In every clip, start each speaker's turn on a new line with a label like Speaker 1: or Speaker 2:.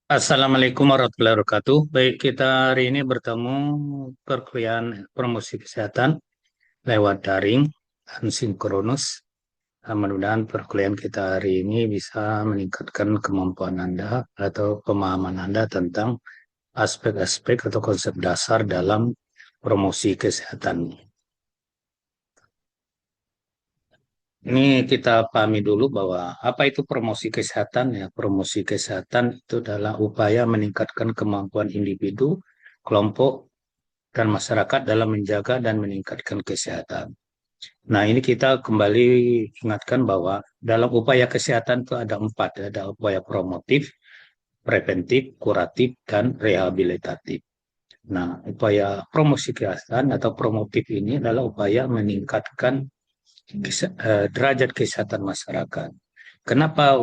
Speaker 1: Assalamualaikum warahmatullahi wabarakatuh. Baik, kita hari ini bertemu perkuliahan promosi kesehatan lewat daring dan sinkronus. Mudah-mudahan perkuliahan kita hari ini bisa meningkatkan kemampuan Anda atau pemahaman Anda tentang aspek-aspek atau konsep dasar dalam promosi kesehatan. Ini kita pahami dulu bahwa apa itu promosi kesehatan ya. Promosi kesehatan itu adalah upaya meningkatkan kemampuan individu, kelompok, dan masyarakat dalam menjaga dan meningkatkan kesehatan. Nah, ini kita kembali ingatkan bahwa dalam upaya kesehatan itu ada empat, ada upaya promotif, preventif, kuratif, dan rehabilitatif. Nah, upaya promosi kesehatan atau promotif ini adalah upaya meningkatkan derajat kesehatan masyarakat. Kenapa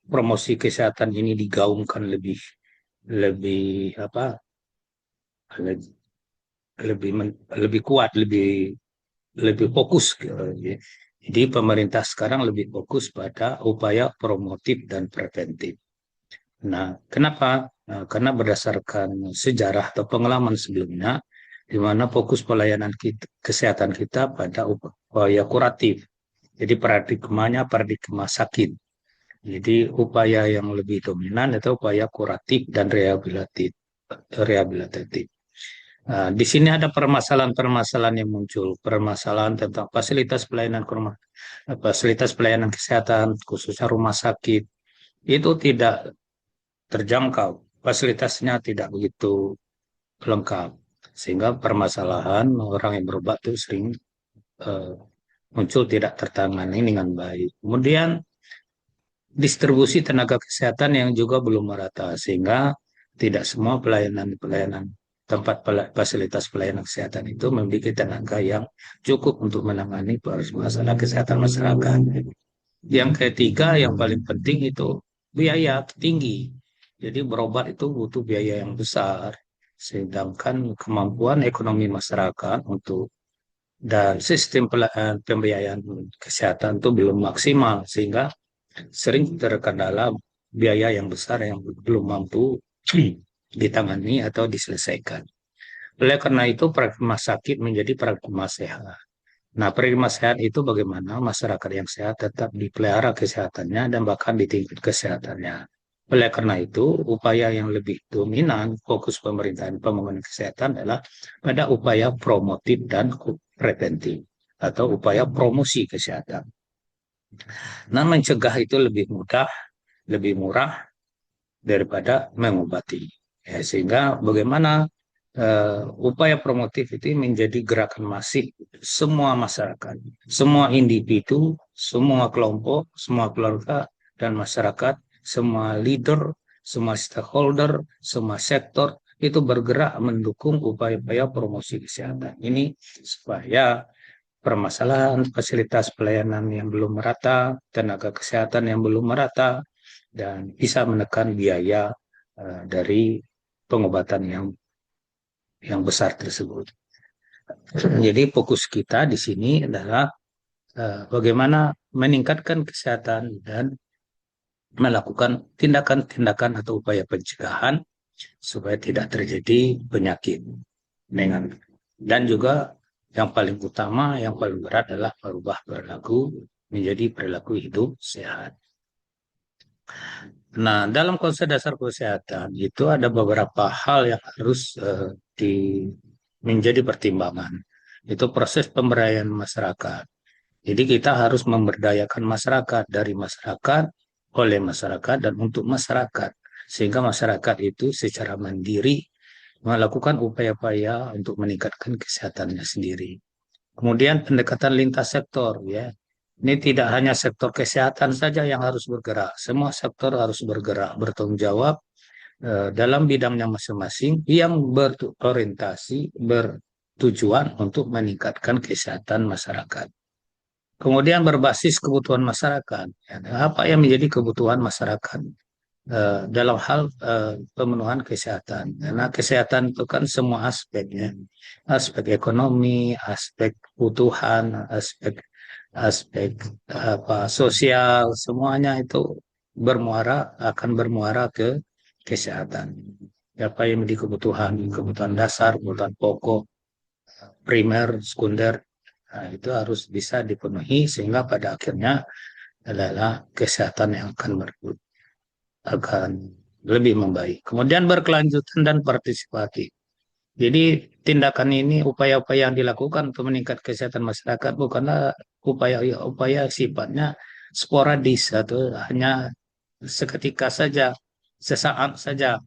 Speaker 1: promosi kesehatan ini digaungkan lebih lebih apa lebih lebih kuat, lebih lebih fokus gitu. Jadi pemerintah sekarang lebih fokus pada upaya promotif dan preventif. Nah, kenapa? Nah, karena berdasarkan sejarah atau pengalaman sebelumnya, di mana fokus pelayanan kita, kesehatan kita pada upaya kuratif. Jadi paradigmanya paradigma sakit. Jadi upaya yang lebih dominan itu upaya kuratif dan rehabilitatif. Rehabilitatif. Nah, di sini ada permasalahan-permasalahan yang muncul, permasalahan tentang fasilitas pelayanan kesehatan, khususnya rumah sakit, itu tidak terjangkau, fasilitasnya tidak begitu lengkap, sehingga permasalahan orang yang berobat itu sering eh, muncul tidak tertangani dengan baik. Kemudian distribusi tenaga kesehatan yang juga belum merata, sehingga tidak semua pelayanan-pelayanan fasilitas pelayanan kesehatan itu memiliki tenaga yang cukup untuk menangani masalah kesehatan masyarakat. Yang ketiga, yang paling penting itu biaya tinggi. Jadi berobat itu butuh biaya yang besar, sedangkan kemampuan ekonomi masyarakat untuk dan sistem pembiayaan kesehatan itu belum maksimal, sehingga sering terkendala biaya yang besar yang belum mampu ditangani atau diselesaikan. Oleh karena itu, pragma sakit menjadi pragma sehat. Nah, pragma sehat itu bagaimana masyarakat yang sehat tetap dipelihara kesehatannya dan bahkan ditingkat kesehatannya. Oleh karena itu, upaya yang lebih dominan fokus pemerintahan pembangunan kesehatan adalah pada upaya promotif dan preventif atau upaya promosi kesehatan. Nah, mencegah itu lebih mudah, lebih murah daripada mengobati. Ya, sehingga bagaimana upaya promotif itu menjadi gerakan masif semua masyarakat, semua individu, semua kelompok, semua keluarga dan masyarakat, semua leader, semua stakeholder, semua sektor itu bergerak mendukung upaya-upaya promosi kesehatan ini supaya permasalahan fasilitas pelayanan yang belum merata, tenaga kesehatan yang belum merata, dan bisa menekan biaya dari pengobatan yang besar tersebut. Jadi fokus kita di sini adalah bagaimana meningkatkan kesehatan dan melakukan tindakan-tindakan atau upaya pencegahan supaya tidak terjadi penyakit dengan dan juga yang paling utama, yang paling berat adalah merubah perilaku menjadi perilaku hidup sehat. Nah, dalam konsep dasar kesehatan itu ada beberapa hal yang harus menjadi pertimbangan. Itu proses pemberdayaan masyarakat. Jadi kita harus memberdayakan masyarakat dari masyarakat, oleh masyarakat, dan untuk masyarakat. Sehingga masyarakat itu secara mandiri melakukan upaya-upaya untuk meningkatkan kesehatannya sendiri. Kemudian pendekatan lintas sektor ya. Ini tidak hanya sektor kesehatan saja yang harus bergerak, semua sektor harus bergerak, bertanggung jawab dalam bidangnya masing-masing yang berorientasi, bertujuan untuk meningkatkan kesehatan masyarakat. Kemudian berbasis kebutuhan masyarakat. Ya, apa yang menjadi kebutuhan masyarakat dalam hal pemenuhan kesehatan. Karena kesehatan itu kan semua aspeknya, aspek ekonomi, aspek kebutuhan, aspek aspek apa sosial, semuanya itu akan bermuara ke kesehatan. Apa yang menjadi kebutuhan dasar, kebutuhan pokok, primer, sekunder, nah, itu harus bisa dipenuhi sehingga pada akhirnya adalah kesehatan yang akan lebih membaik. Kemudian berkelanjutan dan partisipatif. Jadi tindakan ini, upaya-upaya yang dilakukan untuk meningkat kesehatan masyarakat bukanlah upaya-upaya sifatnya sporadis atau hanya seketika saja, sesaat saja,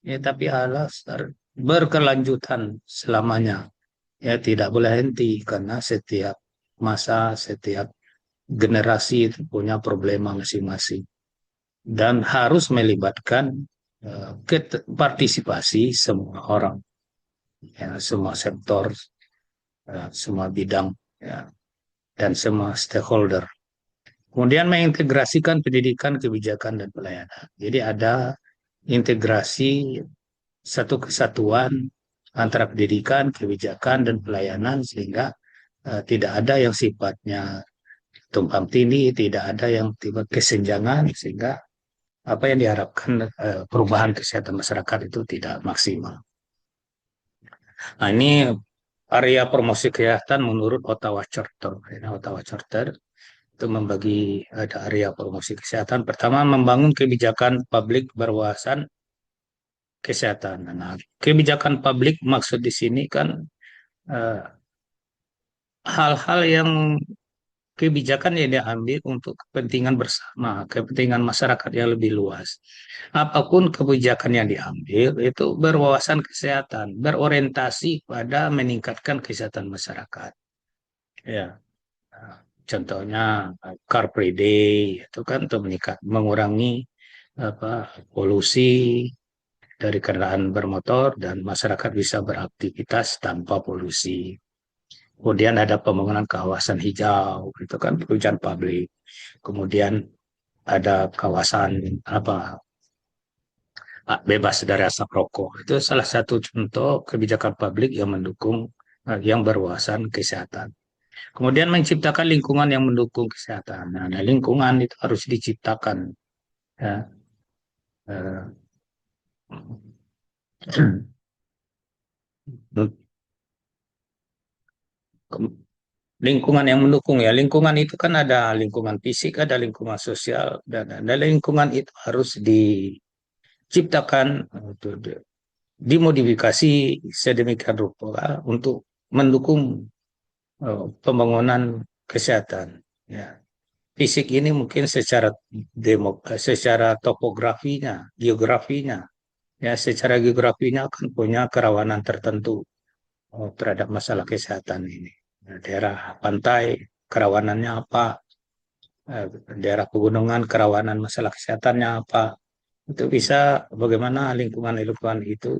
Speaker 1: ya, tapi harus berkelanjutan selamanya. Ya, tidak boleh henti karena setiap masa, setiap generasi itu punya problema masing-masing dan harus melibatkan partisipasi semua orang, ya, semua sektor, semua bidang, ya, dan semua stakeholder. Kemudian mengintegrasikan pendidikan, kebijakan, dan pelayanan. Jadi ada integrasi satu kesatuan antara pendidikan, kebijakan, dan pelayanan sehingga tidak ada yang sifatnya tumpang tindih, tidak ada yang tiba kesenjangan sehingga apa yang diharapkan perubahan kesehatan masyarakat itu tidak maksimal. Nah, ini area promosi kesehatan menurut Ottawa Charter. Ottawa Charter itu membagi ada area promosi kesehatan. Pertama, membangun kebijakan publik berwawasan kesehatan. Nah, kebijakan publik maksud di sini kan eh, hal-hal yang kebijakan yang diambil untuk kepentingan bersama, kepentingan masyarakat yang lebih luas. Apapun kebijakan yang diambil itu berwawasan kesehatan, berorientasi pada meningkatkan kesehatan masyarakat. Ya, contohnya Car Free Day itu kan untuk mengurangi polusi dari kendaraan bermotor dan masyarakat bisa beraktivitas tanpa polusi. Kemudian ada pembangunan kawasan hijau, itu kan pekerjaan publik. Kemudian ada kawasan bebas dari asap rokok. Itu salah satu contoh kebijakan publik yang mendukung yang berwawasan kesehatan. Kemudian menciptakan lingkungan yang mendukung kesehatan. Nah, lingkungan itu harus diciptakan. Ya. Eh, lingkungan yang mendukung ya. Lingkungan itu kan ada lingkungan fisik, ada lingkungan sosial, dan ada lingkungan itu harus diciptakan, dimodifikasi sedemikian rupa untuk mendukung pembangunan kesehatan. Ya. Fisik ini mungkin secara topografinya, geografinya, ya secara geografinya akan punya kerawanan tertentu terhadap masalah kesehatan ini. Daerah pantai kerawanannya apa, daerah pegunungan kerawanan masalah kesehatannya apa. Itu bisa bagaimana lingkungan-lingkungan itu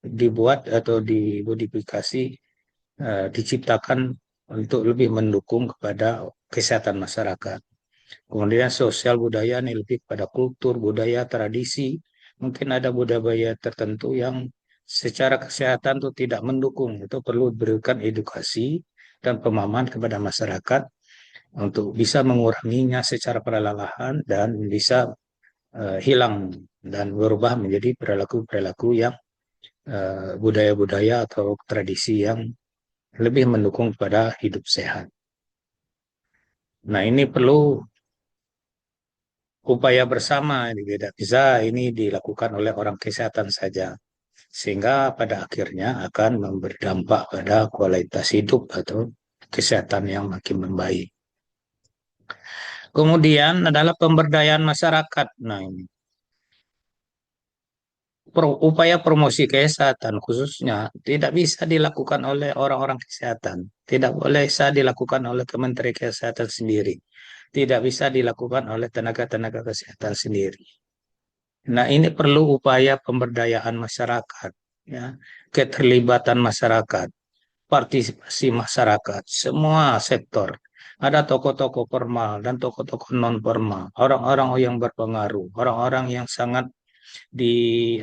Speaker 1: dibuat atau dimodifikasi, diciptakan untuk lebih mendukung kepada kesehatan masyarakat. Kemudian sosial budaya ini lebih pada kultur, budaya, tradisi. Mungkin ada budaya tertentu yang secara kesehatan itu tidak mendukung. Itu perlu diberikan edukasi dan pemahaman kepada masyarakat untuk bisa menguranginya secara perlahan dan bisa hilang dan berubah menjadi perilaku-perilaku yang budaya-budaya atau tradisi yang lebih mendukung pada hidup sehat. Nah, ini perlu upaya bersama, tidak bisa ini dilakukan oleh orang kesehatan saja, sehingga pada akhirnya akan berdampak pada kualitas hidup atau kesehatan yang makin membaik. Kemudian adalah pemberdayaan masyarakat. Nah, ini upaya promosi kesehatan khususnya tidak bisa dilakukan oleh orang-orang kesehatan, tidak boleh bisa dilakukan oleh Kementerian Kesehatan sendiri, tidak bisa dilakukan oleh tenaga-tenaga kesehatan sendiri. Nah, ini perlu upaya pemberdayaan masyarakat, ya, keterlibatan masyarakat, partisipasi masyarakat, semua sektor. Ada tokoh-tokoh formal dan tokoh-tokoh non formal, orang-orang yang berpengaruh, orang-orang yang sangat di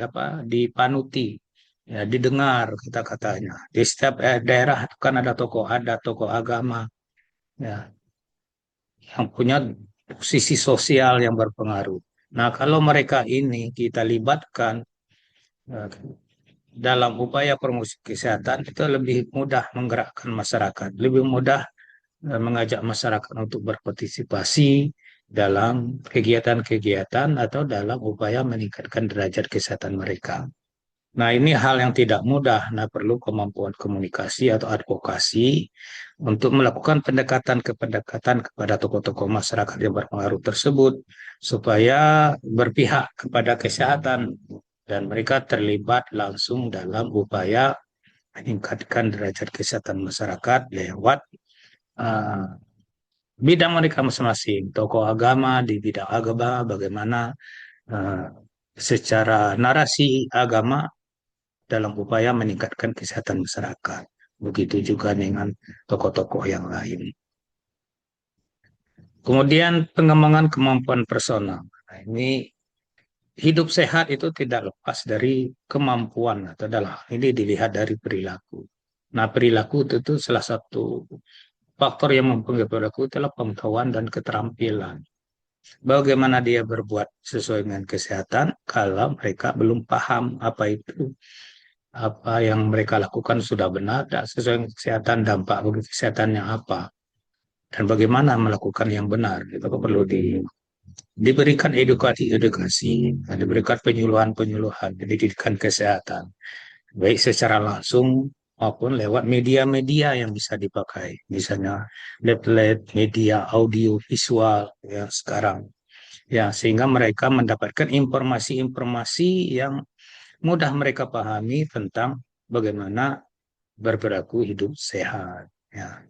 Speaker 1: dipanuti, ya, didengar kata-katanya. Di setiap daerah kan ada tokoh agama, ya, yang punya posisi sosial yang berpengaruh. Nah, kalau mereka ini kita libatkan eh, dalam upaya promosi kesehatan, itu lebih mudah menggerakkan masyarakat, lebih mudah mengajak masyarakat untuk berpartisipasi dalam kegiatan-kegiatan atau dalam upaya meningkatkan derajat kesehatan mereka. Nah, ini hal yang tidak mudah. Nah, perlu kemampuan komunikasi atau advokasi untuk melakukan pendekatan kepada tokoh-tokoh masyarakat yang berpengaruh tersebut, supaya berpihak kepada kesehatan dan mereka terlibat langsung dalam upaya meningkatkan derajat kesehatan masyarakat lewat uh, bidang mereka masing-masing. Tokoh agama di bidang agama, bagaimana uh, secara narasi agama dalam upaya meningkatkan kesehatan masyarakat. Begitu juga dengan tokoh-tokoh yang lain. Kemudian pengembangan kemampuan personal. Nah, ini hidup sehat itu tidak lepas dari kemampuan atau dalam ini dilihat dari perilaku. Nah, perilaku itu salah satu faktor yang mempengaruhi perilaku adalah pengetahuan dan keterampilan. Bagaimana dia berbuat sesuai dengan kesehatan kalau mereka belum paham apa yang mereka lakukan sudah benar dan sesuai dengan kesehatan, dampak bagi kesehatannya apa, dan bagaimana melakukan yang benar. Itu perlu diberikan edukasi, diberikan penyuluhan-penyuluhan, pendidikan kesehatan, baik secara langsung maupun lewat media-media yang bisa dipakai, misalnya lab-lab, media audio visual yang sekarang, ya, sehingga mereka mendapatkan informasi-informasi yang mudah mereka pahami tentang bagaimana berperilaku hidup sehat. Ya,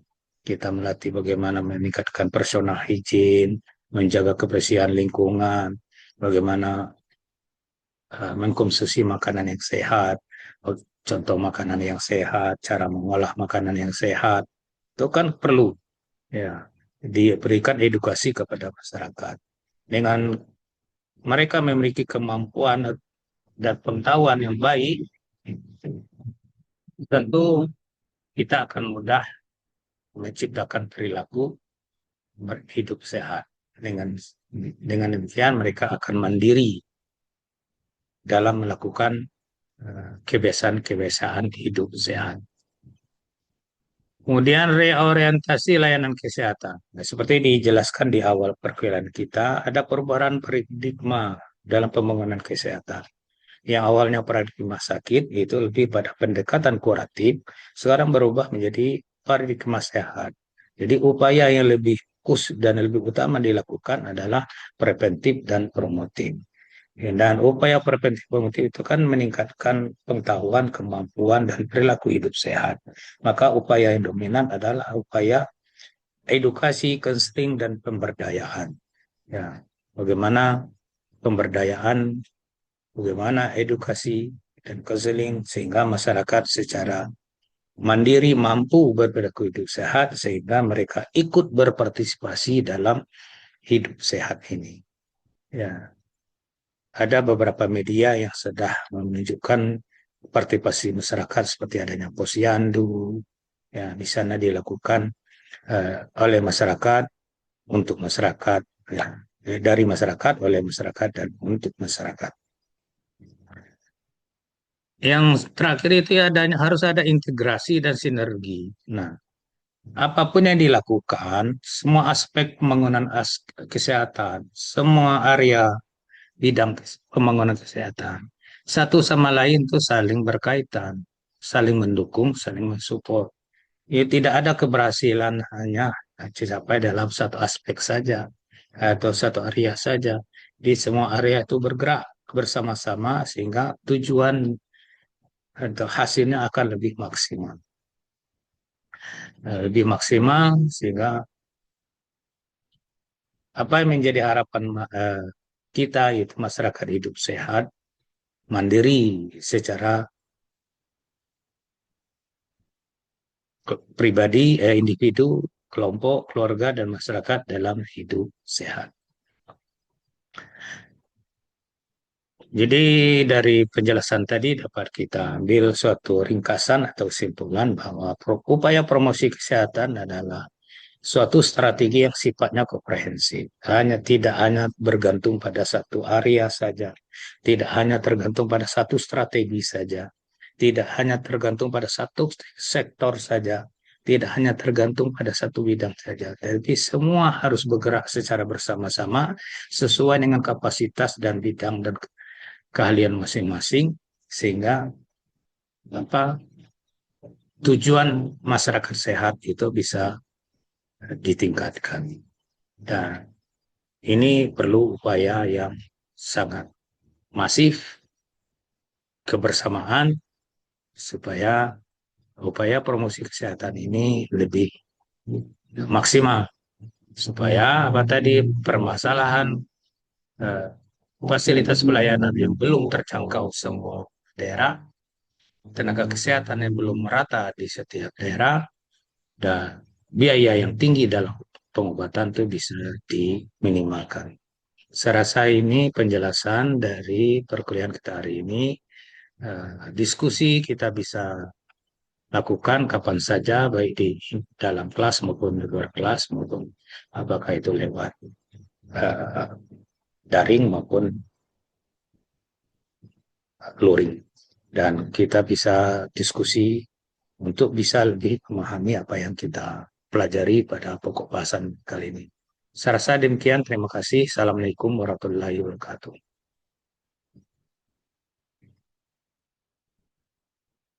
Speaker 1: kita melatih bagaimana meningkatkan personal hygiene, menjaga kebersihan lingkungan, bagaimana mengkonsumsi makanan yang sehat, contoh makanan yang sehat, cara mengolah makanan yang sehat, itu kan perlu ya diberikan edukasi kepada masyarakat. Dengan mereka memiliki kemampuan dan pengetahuan yang baik, tentu kita akan mudah menciptakan perilaku hidup sehat. Dengan demikian mereka akan mandiri dalam melakukan kebiasaan-kebiasaan hidup sehat. Kemudian reorientasi layanan kesehatan. Nah, seperti dijelaskan di awal perkuliahan kita, ada perubahan paradigma dalam pembangunan kesehatan. Yang awalnya paradigma sakit, itu lebih pada pendekatan kuratif, sekarang berubah menjadi paradigma sehat. Jadi upaya yang lebih khusus dan lebih utama dilakukan adalah preventif dan promotif. Dan upaya preventif promotif itu kan meningkatkan pengetahuan, kemampuan, dan perilaku hidup sehat. Maka upaya yang dominan adalah upaya edukasi, counseling, dan pemberdayaan. Ya, bagaimana pemberdayaan, bagaimana edukasi dan counseling sehingga masyarakat secara mandiri mampu berperilaku hidup sehat sehingga mereka ikut berpartisipasi dalam hidup sehat ini. Ya, ada beberapa media yang sudah menunjukkan partisipasi masyarakat seperti adanya posyandu, ya di sana dilakukan oleh masyarakat untuk masyarakat, ya dari masyarakat oleh masyarakat dan untuk masyarakat. Yang terakhir itu adanya harus ada integrasi dan sinergi. Nah, apapun yang dilakukan, semua aspek pembangunan kesehatan, semua area bidang pembangunan kesehatan, satu sama lain itu saling berkaitan, saling mendukung, saling mensupport. Ya, tidak ada keberhasilan hanya dicapai dalam satu aspek saja atau satu area saja. Di semua area itu bergerak bersama-sama sehingga tujuan atau hasilnya akan lebih maksimal. Lebih maksimal sehingga apa yang menjadi harapan kita yaitu masyarakat hidup sehat, mandiri secara pribadi, individu, kelompok, keluarga, dan masyarakat dalam hidup sehat. Jadi dari penjelasan tadi dapat kita ambil suatu ringkasan atau kesimpulan bahwa upaya promosi kesehatan adalah suatu strategi yang sifatnya komprehensif. Tidak hanya bergantung pada satu area saja, tidak hanya tergantung pada satu strategi saja, tidak hanya tergantung pada satu sektor saja, tidak hanya tergantung pada satu bidang saja. Tapi semua harus bergerak secara bersama-sama sesuai dengan kapasitas dan bidang dan keahlian masing-masing, sehingga apa tujuan masyarakat sehat itu bisa ditingkatkan. Dan ini perlu upaya yang sangat masif, kebersamaan, supaya upaya promosi kesehatan ini lebih maksimal. Supaya apa tadi permasalahan eh, fasilitas pelayanan yang belum terjangkau semua daerah, tenaga kesehatan yang belum merata di setiap daerah, dan biaya yang tinggi dalam pengobatan itu bisa diminimalkan. Saya rasa ini penjelasan dari perkuliahan kita hari ini. Diskusi kita bisa lakukan kapan saja, baik di dalam kelas maupun di luar kelas, maupun apakah itu lewat uh, daring maupun luring. Dan kita bisa diskusi untuk bisa lebih memahami apa yang kita pelajari pada pokok bahasan kali ini. Saya rasa demikian. Terima kasih. Assalamualaikum warahmatullahi wabarakatuh.